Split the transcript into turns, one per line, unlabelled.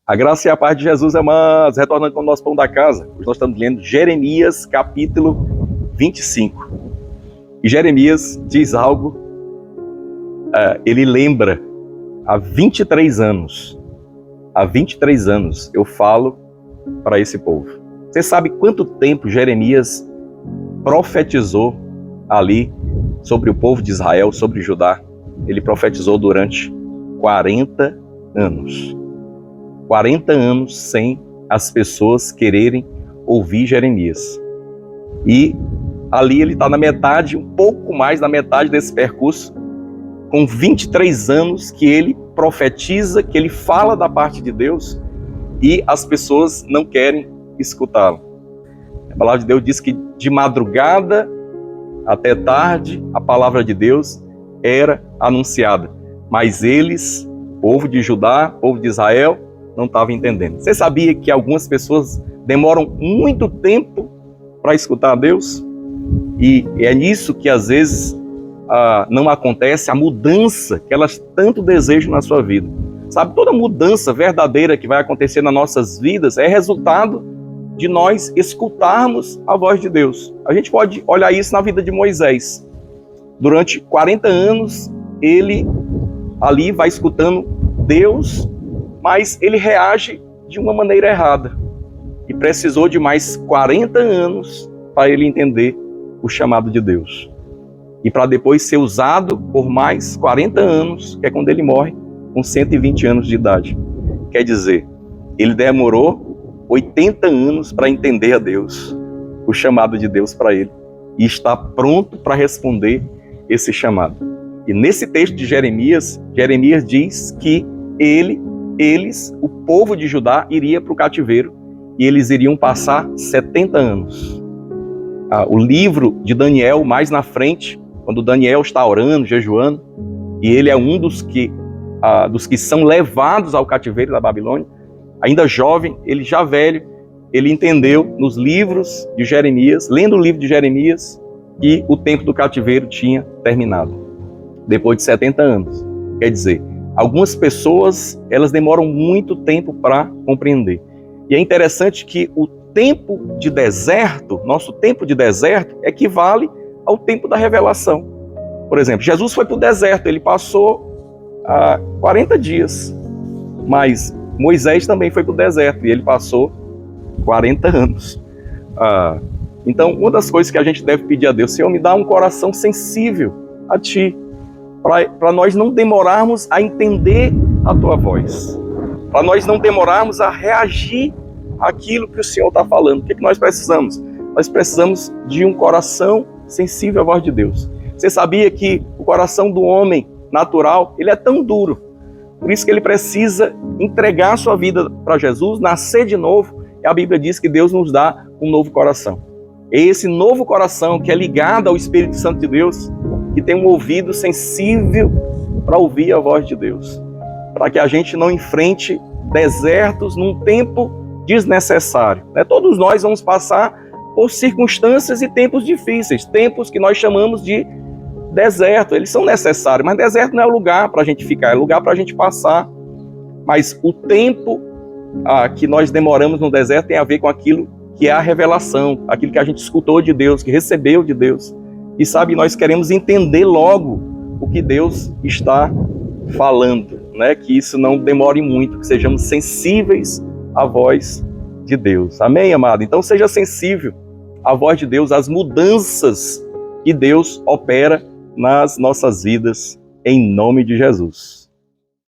A graça e a paz de Jesus, amados, retornando com o nosso pão da casa. Hoje nós estamos lendo Jeremias, capítulo 25. E Jeremias diz algo, ele lembra, há 23 anos eu falo para esse povo. Você sabe quanto tempo Jeremias profetizou ali sobre o povo de Israel, sobre Judá? Ele profetizou durante 40 anos. 40 anos sem as pessoas quererem ouvir Jeremias. E ali ele está na metade, um pouco mais da metade desse percurso, com 23 anos que ele profetiza, que ele fala da parte de Deus e as pessoas não querem escutá-lo. A palavra de Deus diz que de madrugada até tarde a palavra de Deus era anunciada, mas eles, povo de Judá, povo de Israel, não estavam entendendo. Você sabia que algumas pessoas demoram muito tempo para escutar a Deus? E é nisso que às vezes não acontece a mudança que elas tanto desejam na sua vida. Sabe, toda mudança verdadeira que vai acontecer nas nossas vidas é resultado de nós escutarmos a voz de Deus. A gente pode olhar isso na vida de Moisés. Durante 40 anos, ele ali vai escutando Deus, mas ele reage de uma maneira errada. E precisou de mais 40 anos para ele entender o chamado de Deus. E para depois ser usado por mais 40 anos, que é quando ele morre, com 120 anos de idade. Quer dizer, ele demorou 80 anos para entender a Deus, o chamado de Deus para ele. E está pronto para responder esse chamado. E nesse texto de Jeremias, Jeremias diz que eles, o povo de Judá, iria para o cativeiro e eles iriam passar 70 anos. O livro de Daniel, mais na frente, quando Daniel está orando, jejuando, e ele é um dos que são levados ao cativeiro da Babilônia, ainda jovem, ele já velho, ele entendeu nos livros de Jeremias, lendo o livro de Jeremias, que o tempo do cativeiro tinha terminado, depois de 70 anos. Quer dizer, algumas pessoas, elas demoram muito tempo para compreender. E é interessante que o tempo de deserto, nosso tempo de deserto, equivale ao tempo da revelação. Por exemplo, Jesus foi para o deserto, ele passou 40 dias. Mas Moisés também foi para o deserto e ele passou 40 anos. Então, uma das coisas que a gente deve pedir a Deus, Senhor, me dá um coração sensível a Ti, para nós não demorarmos a entender a Tua voz, para nós não demorarmos a reagir àquilo que o Senhor está falando. O que nós precisamos? Nós precisamos de um coração sensível à voz de Deus. Você sabia que o coração do homem natural, ele é tão duro, por isso que ele precisa entregar a sua vida para Jesus, nascer de novo, e a Bíblia diz que Deus nos dá um novo coração. É esse novo coração que é ligado ao Espírito Santo de Deus, que tem um ouvido sensível para ouvir a voz de Deus, para que a gente não enfrente desertos num tempo desnecessário. Todos nós vamos passar por circunstâncias e tempos difíceis, tempos que nós chamamos de deserto. Eles são necessários, mas deserto não é o lugar para a gente ficar, é o lugar para a gente passar. Mas o tempo que nós demoramos no deserto tem a ver com aquilo que é a revelação, aquilo que a gente escutou de Deus, que recebeu de Deus. E sabe, nós queremos entender logo o que Deus está falando, que isso não demore muito, que sejamos sensíveis à voz de Deus. Amém, amado? Então seja sensível à voz de Deus, às mudanças que Deus opera nas nossas vidas, em nome de Jesus.